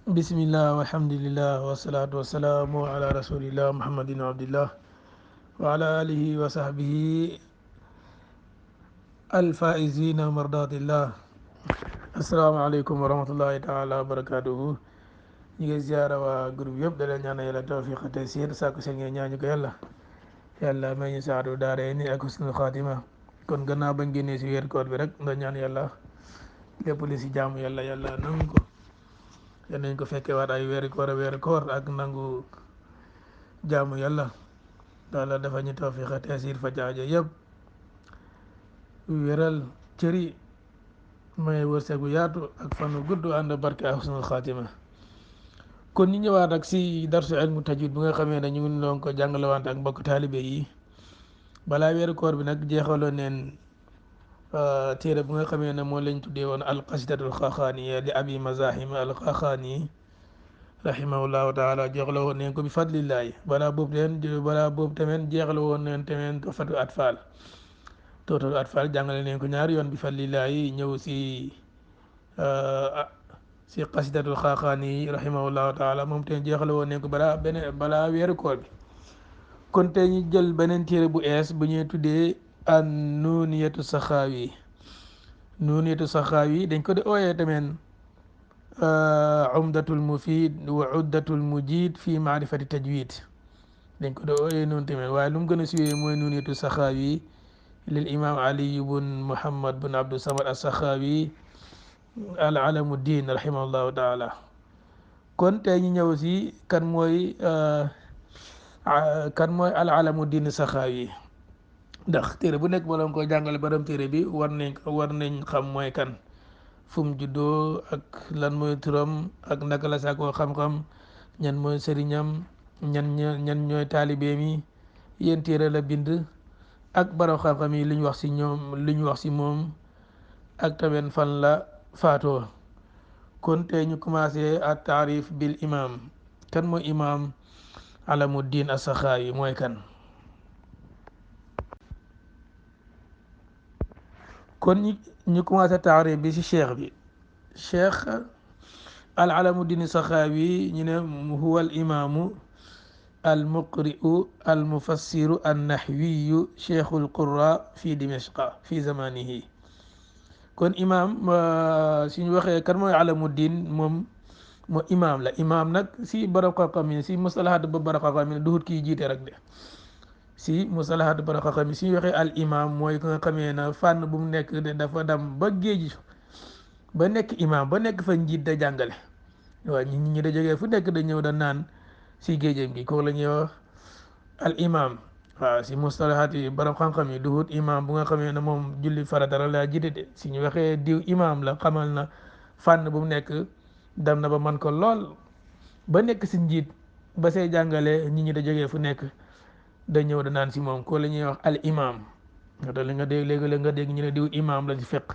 bismillah walhamdulillah wasalaatu wasalaamu ala rasulillah muhammadin abdillah wa ala alihi wa sahbihi alfaizina mardatillah. asalaamaaleykum wa rahmatullahi taala wa barakatuhu. ñu ngi ziara waa groupe yëpp da leen ñaan yàlla tawfiq ak taysiir sàkku seen ngeen ñaañu ko yàlla may ñu saadu daare ni ak husnul xaatima. kon gannaaw bañ génnee si weer koor bi rek nga ñaan yàlla lépp li si jaamu yàlla nangu ko. yal nañ ko fekkee waat ay weeri koor ak nangu jaamu yàlla dafa ñu tawfiq ak taysiir fa jaajo yëpp wéral cëri may wërsëgu yaatu ak fanu gudd ànd barke ak husnul xaatima. kon ñu ñëwaat ak si darsu ilmu tajwid bi nga xamee ne ñu ngi doon ko jàngalewante ak mbokk taalibe yi balaa weeru koor bi nag jeexaloon neen téere bu nga xamee ne moo lañ tuddee woon alqasidatul xaxaaniya li abi mazahim alxaxaani rahimahullahu taala jeexla woon neen ko bi fadlillahi balaa boobu tamit jeexla woon neen tamit tofatu atfal jàngale neen ko ñaari yoon bi fadlillahi ñëw si qasidatul xaxaani rahimahullahu taala moom tamit jeexla woon neen ko balaa weeru koor bi. kon tey ñu jël beneen téere bu ees bu ñuy tuddee an nuuniyatu saxaawi dañ ko di ooyee tamit umdatul mufid wa uddatul mujid fi maarifati tajwid dañ ko di ooyee noonu tamit waaye lu mu gën a siwee mooy nuuniyatu saxaawi lil imam ali bun muhammad bun abdou samad as saxaawi al alamu din rahimahullahu taala. kon tey ñu ñëw si kan mooy al alamu din saxaawi ndax téere bu nekk bala nga koy jàngale borom téere bi war nañ xam mooy kan fu mu juddoo ak lan mooy turam ak naka la saakoo xam-xam ñan mooy sëriñam ñan ñooy taalibeem yi yéen téere la bind ak borom xam-xam yi li ñu wax si ñoom li ñu wax si moom ak tamit fan la faatoo. kon tey ñu commencé at taarif bil imam kan mooy imam alamuddin as-saxaawi mooy kan. kon ñu commencé taarif bi si cheikh al alamuddin as-saxaawi ñu ne huwa al imaamu al muqri'u al mufassiru an nahwiyu cheikhul qurra fi dimashqa fi zamanihi. kon imam suñu waxee kan mooy alamuddin moom imam la. imam nag si borom xam-xam yi si mustalahaat ba borom xam-xam yi duhut kii jiite rek de si mustalahaat borom xam-xam yi suñu waxee al imam mooy ko nga xamee na fànn bu mu nekk de dafa dem ba géej ba nekk imam ba nekk fa njiit da jàngale waaw ñi da jógee fu nekk da ñëw da naan si géejam gi kooku la ñuy wax al imam. waaw si mustalahaat yi borom xam-xam yi duhut imam bu nga xamee ne moom julli farata la jiite de si ñu waxee diw imam la xamal na fànn bu mu nekk dem na ba man ko lool ba nekk si njiit ba say jàngale nit ñi da jógee fu nekk da ñëw da naan si moom ko la ñuy wax al imam. te li nga dégg léegi-léeg nga dégg ñu ne diw imam la si fiqh,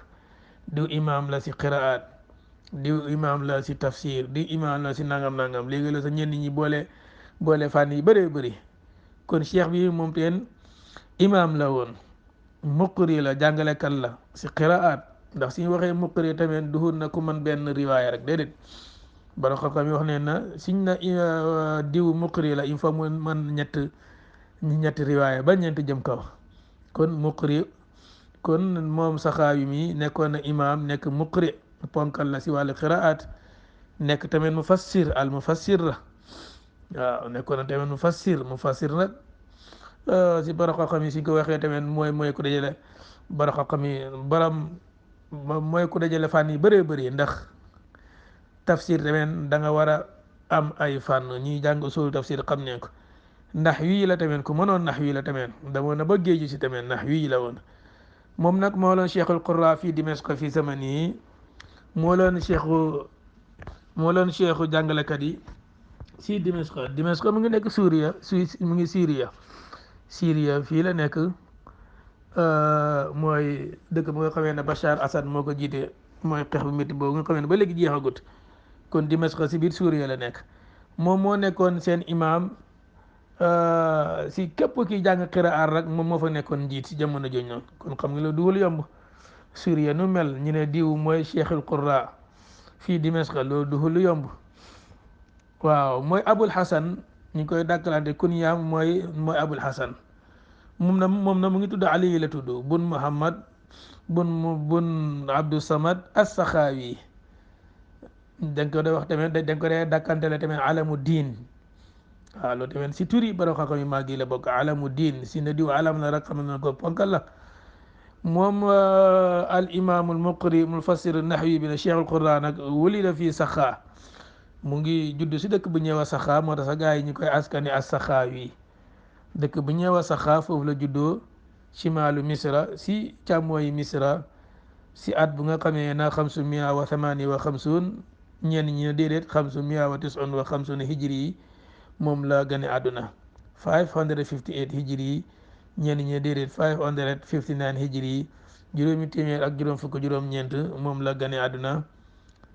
diw imam la si qiraat, diw imam la si tafsir, diw imam la si nangam léegi la sa ñenn ñi boole fànn yi bëree bëri. kon cheikh bi moom teen imam la woon muqri la jàngalekat la si qiraat ndax suñu waxee muqri tamit duhut na ku man benn riwaaya rek déedéet borom xam-xam yi wax ne na suñ na diw muqri la il faut mu man ñetti riwaaya ba ñeent jëm kaw. kon muqri kon moom saxaawi mi nekkoon na imam nekk muqri ponkal la si wàllu qiraat nekk tamit mufassir al mufassir la waaw nekkoon na tamit mufassir nag si borom xam-xam yi suñ ko waxee tamit mooy ku dajale borom xam-xam yi mooy ku dajale fànn yi bëree bëri ndax tafsir tamit da nga war a am ay fànn ñuy jàng usul tafsir xam ne ko. ndax wii la tamit ku mënoon nax wii la tamit damoon na ba géeju si tamit nax wii la woon moom nag moo loon cheikhul qurra fii dimashq fii zamani moo loon cheikhu jàngalekat yi si dimashq mu ngi nekk mu ngi Syria fii la nekk mooy dëkk bu nga xamee ne Bachar Assad moo ko jiite mooy xeex bu métti boobu nga xamee ne ba léegi jeexagut. kon dimashq si biir Syria la nekk moom moo nekkoon seen imam si képp ki jàng qiraat rek moom moo fa nekkoon njiit si jamono jooju noonu kon xam nga loolu duwul yomb. Syria nu mel ñu ne diw mooy cheikhul qurra fii Dimashq loolu du lu yomb waaw mooy Abul Hasan ñu koy dàkkalante kunyaam mooy Abul Hasan moom na mu ngi tudd Ali la tudd bun Muhammad bun Abdou Samad as-Saxaawi dañ ko doon wax tamit dañ ko dee dàkkantele tamit alamu diin waaw loolu tamit si turi borom xam-xam yu màgg yi la bokk alamu diin si ne diw alam la rek xam na ko ponkal la moom al imaamul muqri mufassir nahwi bi ne cheikhul quran nag wulida fii Saxaa mu ngi judd si dëkk bu ñëw a Saxaa moo tax sa gars yi ñu koy askani as-Saxaawi dëkk bu ñëw a Saxaa foofu la juddoo chimaalu misra si càmmooyi misra si at bu nga xamee na xamsu mia wa thamani wa xamsun ñenn ñi ne déedéet xamsu mia wa tisun wa xamsun hijri yi moom la gane àdduna 558 hijri yi ñenn ñi ne déedéet 559 hijri yi juróomi téeméer ak juróom fukk juróom-ñeent moom la gane àdduna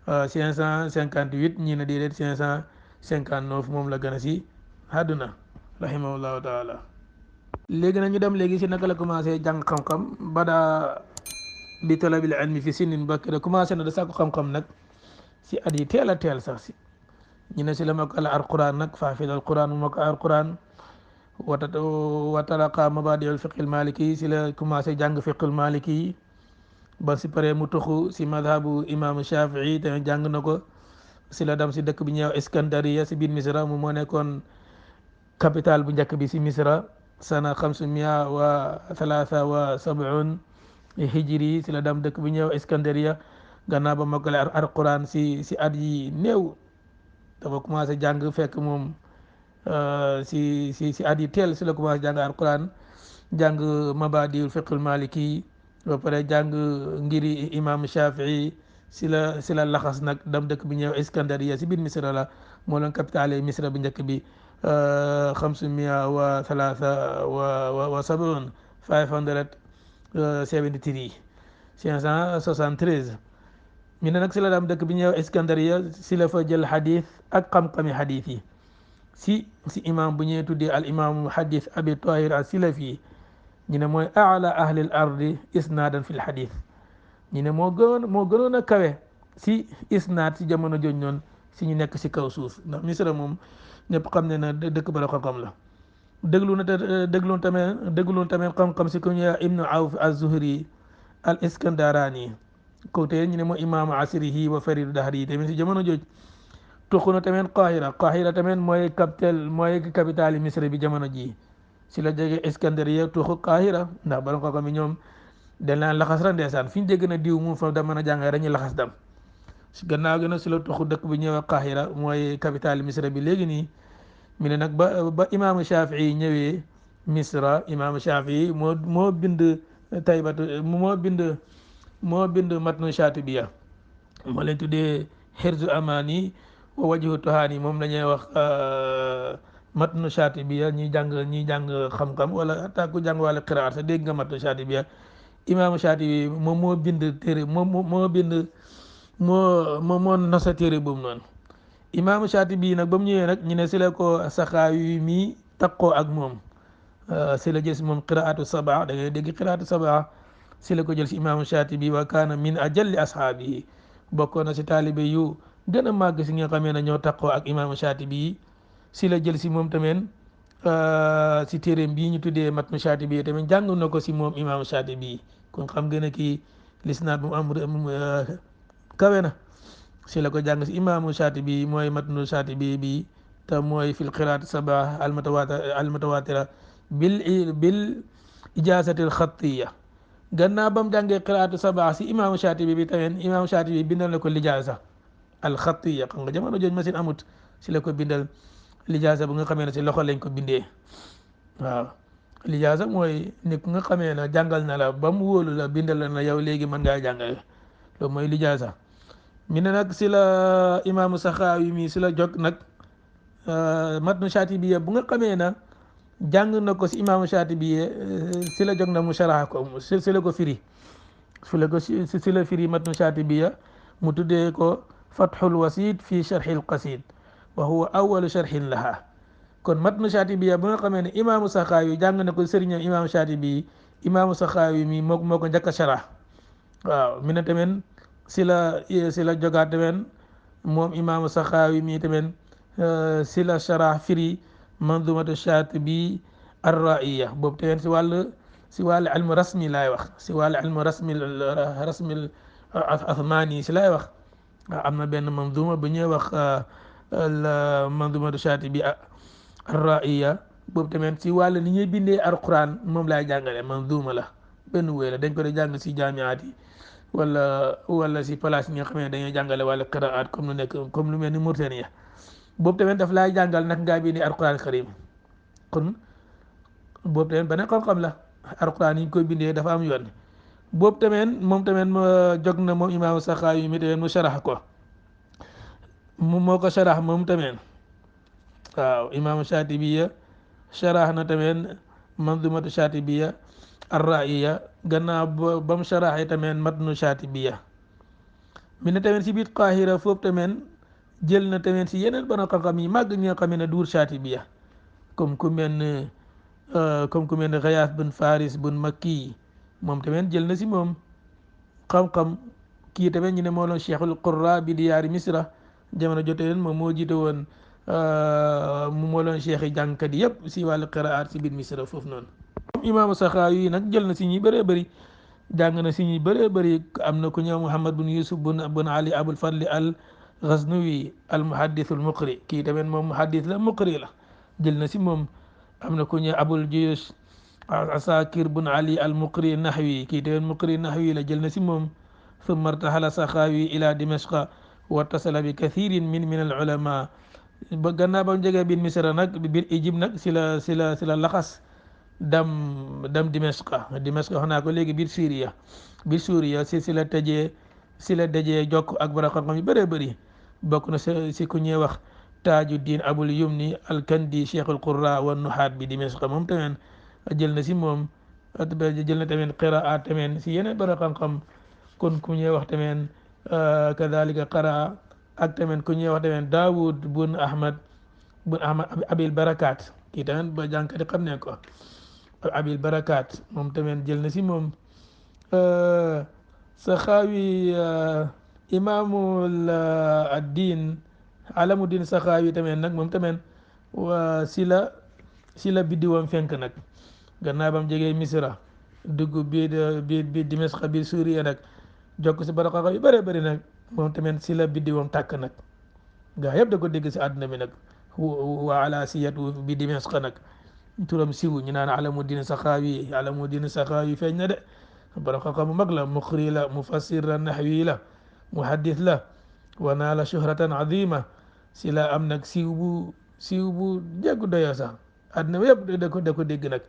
558 ñi ne déedéet 559 moom la gane si àdduna rahimahullahu taala léegi nag ñu dem léegi si naka la commencé jàng xam-xam bada bi talabil ilmi fi sinin bakira commencé na da sàkku xam-xam nag si at yi teel a teel sax si ñu ne si la mokkal alquran nag faafid alquran mu mokkal alquran wa talaqa mabadi al fiqh al maliki si la commencé jàng fiqh al maliki ba si pare mu tuxu si madhabu imam Shafii te jàng na ko si la dem si dëkk bi ñëw Iskandariya si biir Misra mu moo nekkoon capital bu njëkk bi si Misra sana 573 hijri si la dem dëkk bi ñëw Iskandariya gannaaw ba mokkale alquran si at yi néew dafa commencé jàng fekk moom si at yi teel si la commencé jàng alquran jàng mabadiul fiqhul maliki ba pare jàng ngiri imam Shafii si la laxas nag dem dëkk bi ñëw Iskandariya si biir Misra la moo leen capitale Misra bu njëkk bi 573 573 ñu ne nag si la dam dëkk bi ñëw Iskandariya si la fa jël xadis ak xam-xami xadis yi si imam bu ñuy tuddee al imam muhaddis abi tahir as-Silafi ñu ne mooy aala ahli al ardi isnaadan fi l xadis ñu ne moo gënoon a kawe si isnaad si jamono jooju noonu si ñu nekk si kaw suuf ndax Misra moom ñëpp xam ne na dëkk ba la xam-xam la déglu tamit xam-xam si ku ñuy ibnu awf az-Zuhri al iskandarani côté ñu ne mooy imaamu asrihi wa faridu dahri tamit si jamono jooj tuxu na tamit Qahira tamit mooy capitale Misra bi jamono ji si la jóge Iskandariya tuxu Qahira ndax bala ko mi ñoom dañ laan laxas ra ndeesaan fi ñu dégg na diw mu fa da mën a jàngee dañuy laxas dam si gannaaw gi nag si la tuxu dëkk bi ñëwee Qahira mooy capitale Misra bi léegi nii mi ne nag ba imaamu Shafii ñëwee Misra imaamu Shafii moo bind taybatu moo bind matnu Shatibiya moo leen tuddee xirzu amani wa wajhu tuhani moom la ñuy wax matnu Shatibiya ñi jàng xam-xam wala hatta ku jàng wàllu qiraat sa dégg nga matnu Shatibiya imaamu Shatibi moom moo bind téere moo nosa téere boobu noonu imaamu Shatibi nag ba mu ñëwee nag ñu ne si la ko Saxaawi mi takkoo ak moom si la jël si moom qiraatu sabaa da ngay dégg qiraatu sabaa si la ko jël si imaamu Shatibi wa kaana min ajalli ashaabihi bokkoon na si taalibe yu gën a màgg si nga xamee ne ñoo takkoo ak imaamu Shatibi si la jël si moom tamit si téeréem bii ñu tuddee matnu Shatibi tamit jàng na ko si moom imaamu Shatibi kon xam nga ne kii lisnaad bu am kawe na si la ko jàng si imaamu Shatibi mooy matnu Shatibi bi te mooy fil qiraat sabaa almutawatira bil ijaazatil xattiya gannaaw ba mu jàngee qiraatu sabaa si imaamu Shatibi bi tamit imaamu Shatibi bindal na ko lijaasa alxattiya xam nga jamono jooju machine amut si la ko bindal lijaasa bu nga xamee ne si loxo lañ ko bindee waaw lijaasa mooy nit ku nga xamee ne jàngal na la ba mu wóolu la bindal la na yow léegi mën ngaa jàngale loolu mooy lijaasa mi ne nag si la imaamu Saxaawi mi si la jog nag matnu Shatibi bu nga xamee na jàng na ko si imaamu Shatibi si la jog na mu sharaha ko si la ko firi si la firi matnu Shatibi mu tuddee ko fathul wasid fi sharhil qasid wa huwa awalu sharhin laha kon matnu Shatibi bu nga xamee ne imaamu Saxaawi jàng na ko sëriñam imaamu Shatibi imaamu Saxaawi mi moo ko njëkk a sharah waaw mi ne tamit si la jogaat tamit moom imaamu Saxaawi mi tamit si la sharah firi manzumatu Shaatibi ar-Ra'iya boobu tamit si wàllu ilmu rasmi laay wax si wàllu ilmu rasmi athmani si laay wax am na benn manzuma bu ñuy wax manzumatu Shaatibi ar-Ra'iya boobu tamit si wàllu ni ñuy bindee alquran moom laay jàngale manzuma la benn wéy la dañ ko di jàng si jaamiaat yi wala si place yi nga xam ne dañuy jàngale wàllu qiraat comme lu mel ni Mauritanie boobu tamit daf laay jàngal nag ngaa bindee alquran karim kon boobu tamit beneen xam-xam la alquran yi ñu koy bindee dafa am yoon boobu tamit moom tamit jog na moom imaamu Saxaawi mi tamit mu sharax ko moo ko sharax moom tamit waaw imaamu Shaatibiya sharax na tamit manzumatu Shaatibiya ar-Ra'iya gannaaw ba mu sharaxee tamit matnu Shaatibiya mi ne tamit si biir Qaahira foofu tamit jël na tamit si yeneen borom xam-xam yi màgg ñi nga xam ne duur Shaatibiya comme ku mel ne Ghayaas bun Faris bun Makki moom tamit jël na si moom xam-xam kii tamit ñu ne moo doon Cheikhul Qurra bi diyaari Misra jamono jotee moom moo jiite woon moo doon cheikh yi jàngkat yëpp si wàllu qiraat si biir Misra foofu noonu. imaamu Saxaawi yi nag jël na si ñi bëree bëri jàng na si ñi bëree bëri am na ku ñëw Muhammad bun Yusuf bun Ali Abul Fadli al Ghaznawi al muhaddith al muqri kii tamit moom muhaddith la muqri la jël na si moom am na ku ñëw Abul Juyush Asakir bun Ali al muqri nahwi kii tamit muqri nahwi la jël na si moom thumma irtahala Saxaawi ila Dimashqa wattasala bi kathirin min al ulama ba gannaaw ba mu jógee biir Misra nag biir Égypte nag si la laxas dam Dimashqa wax naa ko léegi biir Suuriya si la dajee jokk ak bara xam-xam yu bëree bëri bokk na si ku ñuy wax Taajuddin Abul Yumni al-Kandi Cheikhul Qurra wa Nuhaat bi Dimashqa moom tamit jël na si moom jël na tamit qiraat tamit si yeneen bara xam-xam kon ku ñuy wax tamit kadhalika qaraa ak tamit ku ñuy wax tamit Daawud bun Ahmad Abil Barakat kii tamit ba jànkati xam ne ko Abil Barakat moom tamit jël na si moom Saxaawi imaamul ad-diin Alamuddin Saxaawi tamit nag moom tamit si la biddiwam fenk nag gannaaw bam jógee Misra dugg biir Dimashqa biir Suuriya nag jokk si bara xam-xam yu bëree bëri nag moom tamit si la biddiwam tàkk nag gaa yëpp da ko dégg si àdduna bi nag wa ala siyatu bi Dimashqa nag turam siw ñu naan Alamuddin Saxaawi feeñ na de bara xam-xam bu mag la muqri la mufassir la nahwi la muhaddith la wa naala shuhratan azima si la am nag siiw bu jéggu doyo sax àdduna bi yëpp da ko dégg nag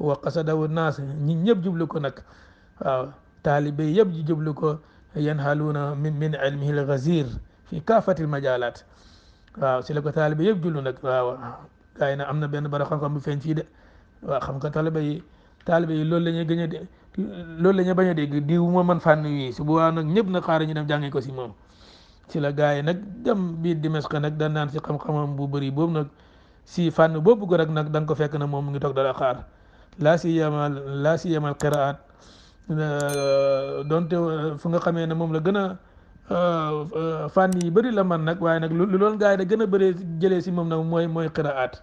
wa qasadahu naas ñi ñëpp jublu ko nag waaw taalibe yëpp jublu ko yanhaluuna min ilmihi al-ghazir fi kaafatil majaalaat waaw si la ko taalibe yëpp jublu nag waaw gaa yi nag am na benn bara xam-xam bu feeñ fii de waaw xam nga taalibe yi loolu la ñuy gën a loolu la ñuy bañ a dégg diw moo man fànn yi su boobaa nag ñëpp nag xaaral ñu dem jàngee ko si moom si la gaa yi nag dem biir Dimashqa nag da naan si xam-xamam bu bëri boobu nag si fànn boobu ko rek nag da nga ko fekk na moom mu ngi toog dala xaar laa si yamal qiraat donte fu nga xamee ne moom la gën a fànn yi bëri la man nag waaye nag lu loolu gaa yi da gën a bëri jëlee si moom nag mooy qiraat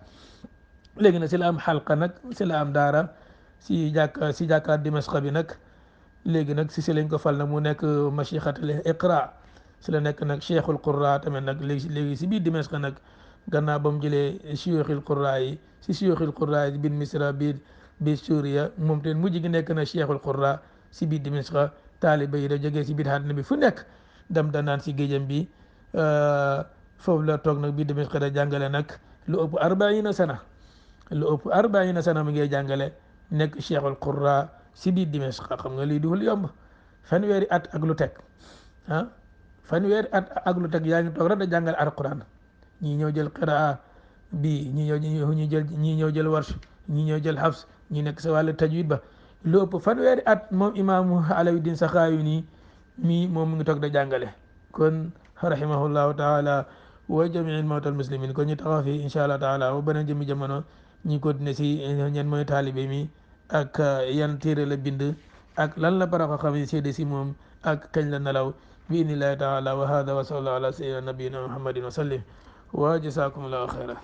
léegi nag si la am xalqa nag si la am daara si jàkkaat Dimashqa bi nag léegi nag si lañ ko fal nag mu nekk mashixatul iqra si la nekk nag cheikhul qurra tamit nag léegi si biir Dimashqa nag gannaaw ba mu jëlee siyuxil qurra yi biir Misra biir Suuriya moom tamit mujj gi nekk na cheikhul qurra si biir Dimashqa taaliba yi da jógee si biir àddina bi fu nekk dem da naan si géejam bi foofu la toog nag biir Dimashqa da jàngale nag lu ëpp 40 sana mu ngi jàngale nekk cheikhul qurra si biir Dimashqa xam nga lii dul yomb fanweeri at ak lu teg yaa ngi toog rek da jàngale alquran ñii ñëw jël qiraa bi ñii ñëw jël warsh ñii ñëw jël hafs ñi nekk sa wàllu tajwid ba lu ëpp fanweeri at moom imaamu Alawiddin Saxaawi nii mii moom mu ngi toog da jàngale kon rahimahullahu taala wa jamiil mawtal muslimin kon ñu taxaw fi incha allah taala wa beneen jëmi jamono ñi continuer si ñen mooy taalibe mi ak yan téere la bind ak lan la bara xam yi seede si moom ak kañ la nelaw bi idnillahi taala wa hada wa sallallahu ala sayyidina nabiyina muhammadin wa sallim وجزاكم الله خيرا.